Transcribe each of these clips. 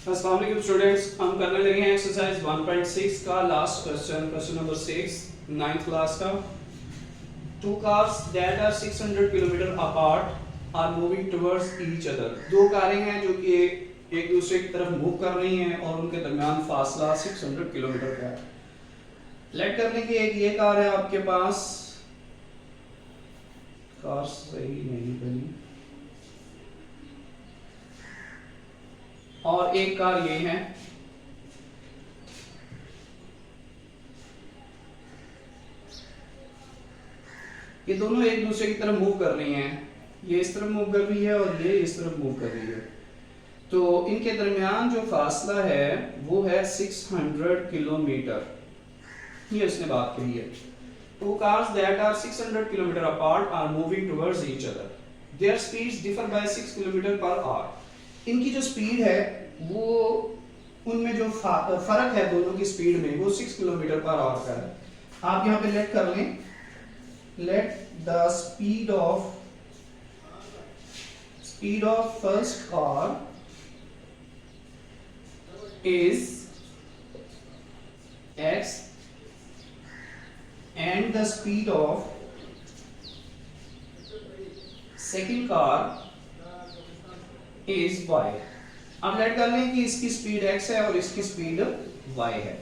अस्सलाम वालेकुम स्टूडेंट्स, हम करने लगे हैं एक्सरसाइज 1.6 का last question, question number 6 ninth class का। Two cars that are 600 kilometre apart are moving towards each other. दो कारें हैं जो कि एक दूसरे की तरफ मूव कर रही हैं और उनके दरमियान फासला 600 किलोमीटर का है। लेट करने की एक ये कार है आपके पास, कार सही नहीं बनी, और एक कार ये है। ये दोनों एक दूसरे की तरफ मूव कर रही हैं, ये इस तरफ मूव कर रही है और ये इस तरफ मूव कर रही है। तो इनके दरमियान जो फासला है वो है 600 किलोमीटर। ये उसने बात कही है। Two cars that are 600 kilometre apart are moving towards each other, their speeds differ by 6 kilometre per hour. इनकी जो स्पीड है वो, उनमें जो फर्क है दोनों की स्पीड में, वो 6 किलोमीटर पर आवर का है। आप यहाँ पे लेट कर लें, let the speed of first car is x and the speed of second car is y। अब लेट कर लें कि इसकी स्पीड x है और इसकी स्पीड y है।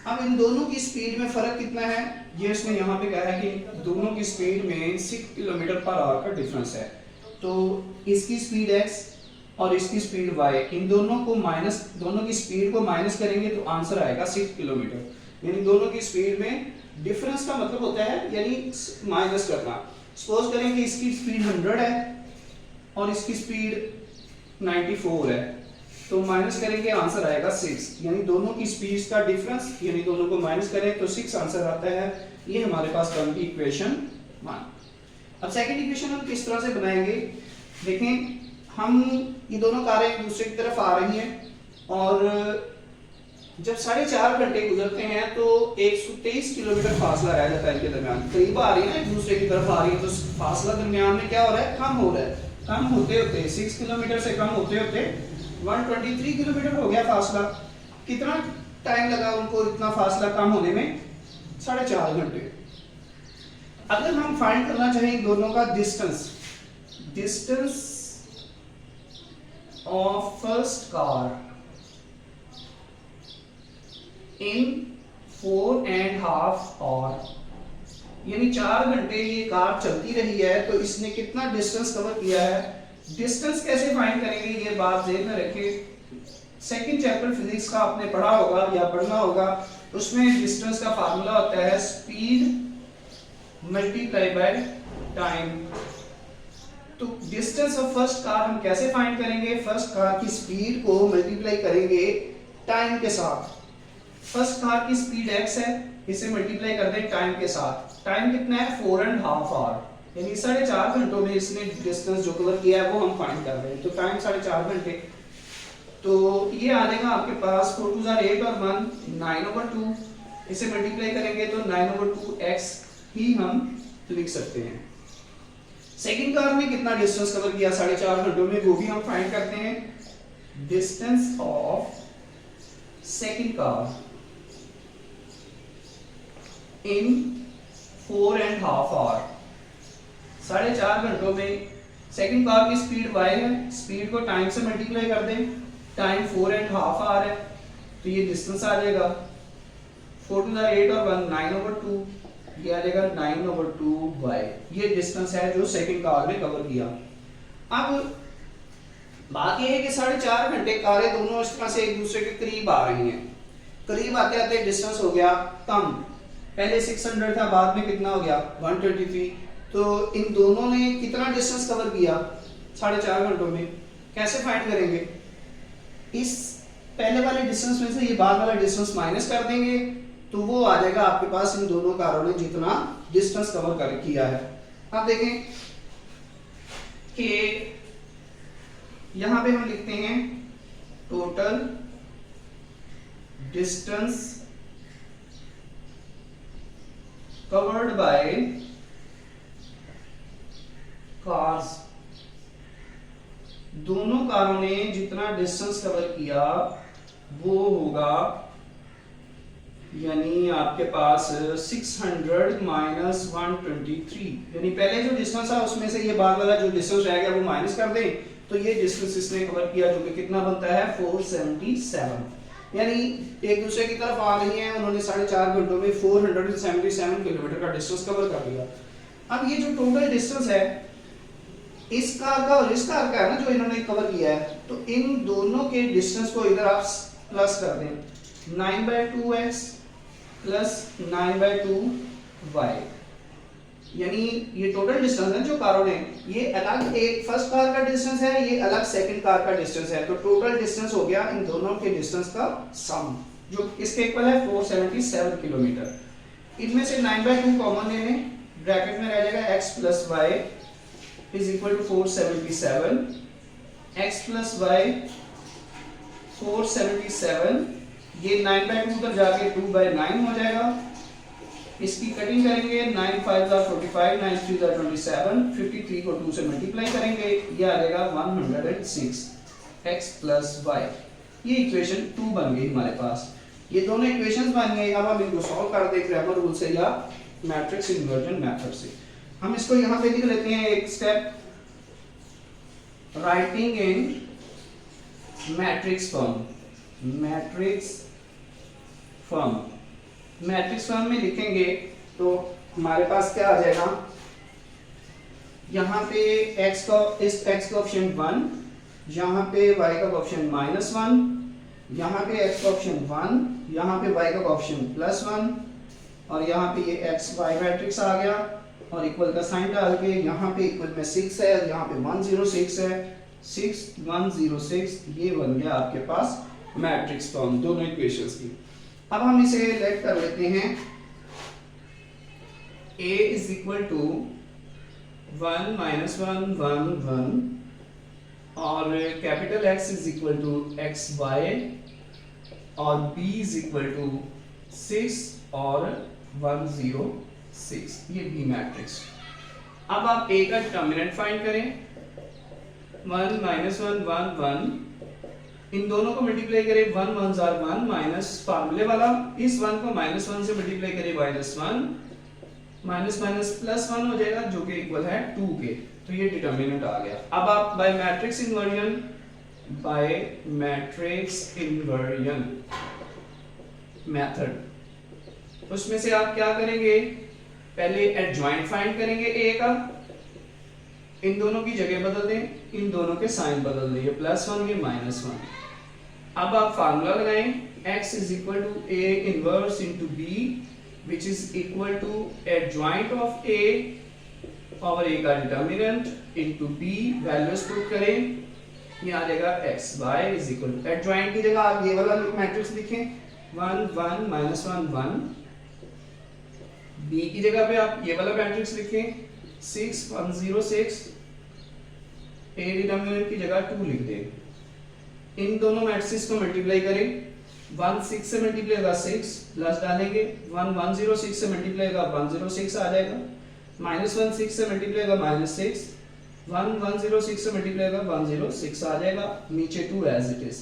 अब इन दोनों की स्पीड में फर्क कितना है, ये इसने यहाँ पे कहा है कि दोनों की स्पीड में 6 किलोमीटर पर आवर का डिफरेंस है। तो इसकी स्पीड x और इसकी स्पीड y, इन दोनों की स्पीड को माइनस करेंगे तो आंसर आएगा 6 किलोमीटर। यानी दोनों की स्पीड में डिफरेंस का मतलब होता है यानी माइनस करना। सपोज करें कि इसकी स्पीड 100 है और इसकी स्पीड 94 है, तो माइनस करेंगे आंसर आएगा 6। यानी दोनों की स्पीड का डिफरेंस, यानी दोनों को माइनस करें तो 6 आंसर आता है। ये हमारे पास बन गई इक्वेशन 1। अब सेकंड इक्वेशन हम किस तरह से बनाएंगे, देखें। हम ये दोनों कारें एक दूसरे की तरफ आ रही हैं और जब 4.5 घंटे गुजरते हैं तो 123 किलोमीटर फासला रह जाता है इनके दरमियान। करीब आ रही है ना, एक दूसरे की तरफ आ रही है, तो फासला दरमियान में क्या हो रहा है, कम हो रहा है। कम होते होते 6 किलोमीटर से कम होते होते 123 किलोमीटर हो गया फासला। कितना टाइम लगा उनको इतना फासला कम होने में, 4.5 घंटे। अगर हम फाइंड करना चाहें दोनों का distance of first car in 4.5 hour, यानी 4 घंटे ये कार चलती रही है तो इसने कितना डिस्टेंस कवर किया है। डिस्टेंस कैसे फाइंड करेंगे, ये बात ध्यान में रखें। सेकंड चैप्टर फिजिक्स का आपने पढ़ा होगा या पढ़ना होगा, उसमें डिस्टेंस का फार्मूला होता है स्पीड मल्टीप्लाई बाय टाइम। तो डिस्टेंस ऑफ फर्स्ट कार हम कैसे फाइंड करेंगे, फर्स्ट कार की स्पीड को मल्टीप्लाई करेंगे टाइम के साथ। फर्स्ट कार की स्पीड x है, इसे मल्टीप्लाई कर दें टाइम के साथ। टाइम कितना है, 4.5 आवर, यानी 4.5 घंटों में इसने डिस्टेंस जो कवर किया है वो हम फाइंड कर रहे हैं। तो टाइम 4.5 घंटे, तो ये आ जाएगा आपके पास 4 2 8 और 1 9/2। इसे मल्टीप्लाई करेंगे तो 9/2 x ही हम लिख सकते हैं। सेकंड कार ने कितना डिस्टेंस कवर किया 4.5 घंटों में, वो भी हम फाइंड करते हैं। Distance of second car in 4.5 hour, 4.5 घंटों में। सेकंड कार की स्पीड y है, स्पीड को टाइम से मल्टीप्लाई कर दें, टाइम 4.5 आवर है, तो ये डिस्टेंस आ जाएगा 4 2 8 और 1 9/2, ये आ जाएगा 9/2 y। ये डिस्टेंस है जो सेकंड कार ने कवर किया। अब बात ये है कि 4.5 घंटे कारें दोनों इस तरह से एक दूसरे के करीब आ रही हैं। करीब आते आते डिस्टेंस हो गया कम, पहले 600 था, बाद में कितना हो गया 123। तो इन दोनों ने कितना डिस्टेंस कवर किया 4.5 घंटों में, कैसे फाइंड करेंगे। इस पहले वाले डिस्टेंस में से ये बाद वाला डिस्टेंस माइनस कर देंगे तो वो आ जाएगा आपके पास इन दोनों कारों ने जितना डिस्टेंस कवर कर किया है। अब देखें कि यहां पे हम लिखते हैं total distance covered by cars दोनों कारों ने जितना डिस्टेंस कवर किया वो होगा, यानी आपके पास 600 माइनस 123, यानी पहले जो डिस्टेंस था उसमें से ये बाद वाला जो डिस्टेंस रह गया वो माइनस कर दें तो ये डिस्टेंस इसने कवर किया जो कि कितना बनता है 477, यानी एक दूसरे की तरफ आ रही हैं, उन्होंने 4.5 घंटों में 477 किलोमीटर का डिस्टेंस कवर कर लिया। अब ये जो टोटल डिस्टेंस है इस कार का और इस कार का है ना जो इन्होंने कवर किया है, तो इन दोनों के डिस्टेंस को इधर आप प्लस कर दें, 9/2x प्लस 9/2y, यानी ये टोटल डिस्टेंस है जो कारों ने, ये अलग एक फर्स्ट कार का डिस्टेंस है, ये अलग सेकंड कार का डिस्टेंस है, तो टोटल डिस्टेंस हो गया इन दोनों के डिस्टेंस का सम जो इसके इक्वल है 477 किलोमीटर। इनमें से 9/2 कॉमन ले लें, ब्रैकेट में रह जाएगा x plus y is equal to 477, x plus y 477, ये 9/2 उधर जाके 2/9 हो जाएगा, इसकी कटिंग करेंगे, 9 5 45, 9 3 27, 53 को 2 से मल्टीप्लाई करेंगे, ये आ जाएगा 106 x प्लस y, ये इक्वेशन 2 बन गई हमारे पास। ये दोनों इक्वेशंस बन गई, अब हम इनको सॉल्व कर दें क्रैमर रूल से या मैट्रिक्स इन्वर्जन मेथड से। हम इसको यहाँ पे लिख लेते हैं एक step, writing in matrix form, matrix form, matrix form में लिखेंगे तो हमारे पास क्या आ जाएगा, यहाँ पे x का इस x का ऑप्शन 1, यहाँ पे y का ऑप्शन -1, यहाँ पे x का ऑप्शन 1, यहाँ पे y का ऑप्शन +1, और यहाँ पे ये x y मैट्रिक्स आ गया और इक्वल का साइन डाल के यहाँ पे इक्वल में 6 है, यहाँ पे 106 है, 6 106, ये बन गया आपके पास मैट्रिक्स फॉर्म दोनों इक्वेशंस की। अब हम इसे लेट कर लेते हैं, a is equal to 1 minus 1 1 1 और capital X is equal to x y और b इज इक्वल टू 6 और 106, ये b मैट्रिक्स। अब आप a का डिटर्मिनेंट फाइंड करें, 1 माइनस 1 1 1, इन दोनों को मल्टीप्लाई करें, 1 1 are 1 माइनस फार्मूले वाला, इस 1 को -1 से मल्टीप्लाई करें -1, माइनस माइनस +1 हो जाएगा जो कि इक्वल है 2 के, तो ये डिटर्मिनेंट आ गया। अब आप by matrix inversion, by matrix inversion method, उसमें से आप क्या करेंगे, पहले एडजॉइंट फाइंड करेंगे a का, इन दोनों की जगह बदल दें, इन दोनों के साइन बदल दें, ये +1 ये -1। अब आप फार्मूला लगाएं, x is equal to a inverse into b which is equal to adjoint of a और a का determinant into b, values put करें, ये आ जाएगा x y is equal to, adjoint की जगह आप ये वाला मैट्रिक्स लिखें, 1 1 -1 1, b की जगह पे आप ये वाला मैट्रिक्स लिखें, 6 106, a डिटर्मिनेंट की जगह 2 लिख दें, इन दोनों मैट्रिक्स को मल्टीप्लाई करें, 1 6 से मल्टीप्लाई होगा 6, प्लस डालेंगे, 1 106 से मल्टीप्लाई होगा 106 आ जाएगा, -1 6 से मल्टीप्लाई होगा -6, 1 106 से मल्टीप्लाई होगा 106 आ जाएगा, नीचे 2 एज इट इज,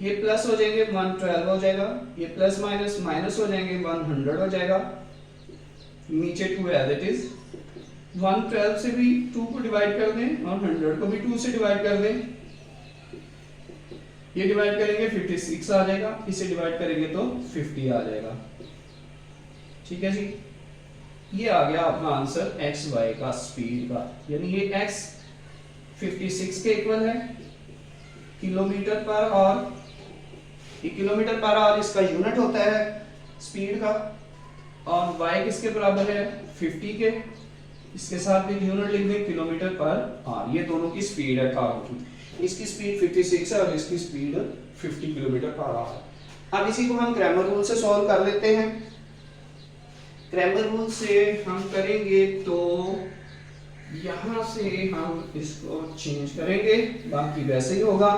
ये प्लस हो जाएंगे 112 हो जाएगा, ये प्लस माइनस माइनस हो जाएंगे 100 हो जाएगा, नीचे 2 एज इट इज, 112 से भी 2 को डिवाइड कर दें और 100 को भी 2 से डिवाइड कर दें, ये डिवाइड करेंगे 56 आ जाएगा, इसे डिवाइड करेंगे तो 50 आ जाएगा। ठीक है जी, ये आ गया अपना आंसर एक्स वाई का स्पीड का, यानी ये x 56 के इक्वल है किलोमीटर पर आवर, ये किलोमीटर पर आवर इसका यूनिट होता है स्पीड का, और y किसके बराबर है 50 के, इसके साथ भी यूनिट लिख दें किलोमीटर पर आवर, ये दोनों की स्पीड है कार की, इसकी स्पीड 56 है और इसकी स्पीड 50 किलोमीटर पर आवर है। अब इसी को हम क्रैमर रूल से सॉल्व कर लेते हैं, क्रैमर रूल से हम करेंगे तो यहां से हम इसको चेंज करेंगे, बाकी वैसे ही होगा,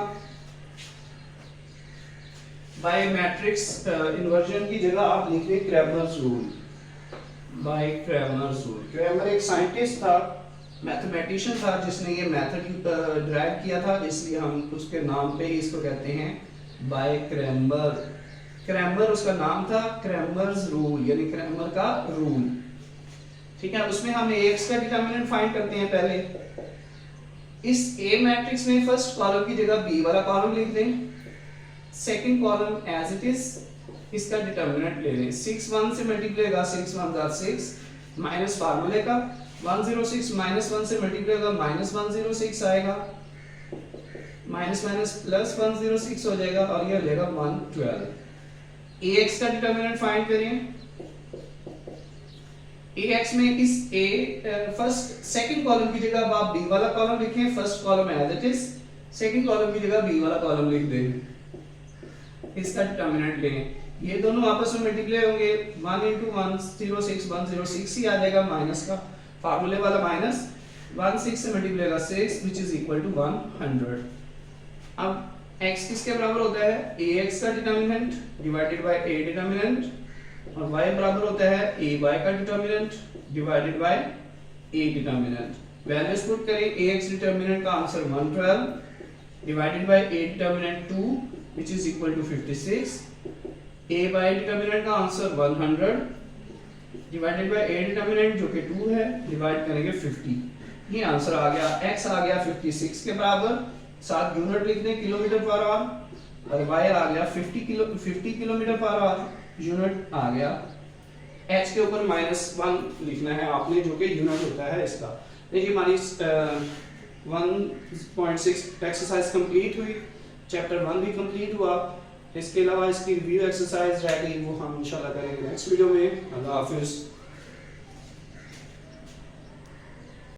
बाय मैट्रिक्स इन्वर्जन की जगह आप लिख लें Cramer rule, by Cramer rule. Cramer एक साइंटिस्ट था मैथमेटिशियन था जिसने ये मेथड ड्राइव किया था, इसलिए हम उसके नाम पे ही इसको कहते हैं बाय क्रैमर। क्रैमर उसका नाम था, क्रैमर्स रूल यानी क्रैमर का रूल। ठीक है, उसमें हम ax का डिटरमिनेंट फाइंड करते हैं। पहले इस A मैट्रिक्स में फर्स्ट कॉलम की जगह B वाला कॉलम लिख दें, second column as it is, इसका डिटरमिनेंट ले लें। 6 1 से मल्टीप्लाई होगा 6 1 जा 6 माइनस फार्मूले का 106 माइनस 1 से मल्टीप्लाई होगा माइनस 106 आएगा, माइनस माइनस प्लस 106 हो जाएगा और ये लेगा 112। ax का डिटरमिनेंट फाइंड करें। ax में इस a फर्स्ट सेकंड कॉलम की जगह आप b वाला कॉलम लिखें, first column as it is, second column की जगह b वाला कॉलम लिख दें। इसका डिटरमिनेंट लें, ये दोनों आपस में मल्टीप्लाई होंगे 1 into 106 106 ही आ जाएगा, माइनस का फार्मूले वाला माइनस 16 से मल्टीप्लाई होगा 6 which is equal to 100। अब x किसके बराबर होता है, ax का determinant divided by a determinant, और y बराबर होता है ay का determinant divided by a determinant. Values put करें, ax डिटरमिनेंट का answer 112 divided by a determinant 2 which is equal to 56, ay determinant का answer 100 divided by a determinant जो कि 2 है, डिवाइड करेंगे 50, ये आंसर आ गया। x आ गया 56 के बराबर, साथ यूनिट लिख दें किलोमीटर पर आवर, और y आ गया 50 किलोमीटर पर आवर, यूनिट आ गया। h के ऊपर -1 लिखना है आपने जो कि यूनिट होता है इसका। देखिए हमारी 1.6 एक्सरसाइज कंप्लीट हुई, चैप्टर 1 भी कंप्लीट हुआ। इसके अलावा इसकी रिव्यू एक्सरसाइज रह गई, वो हम इंशाल्लाह करेंगे नेक्स्ट वीडियो में। अल्लाह हाफिज़।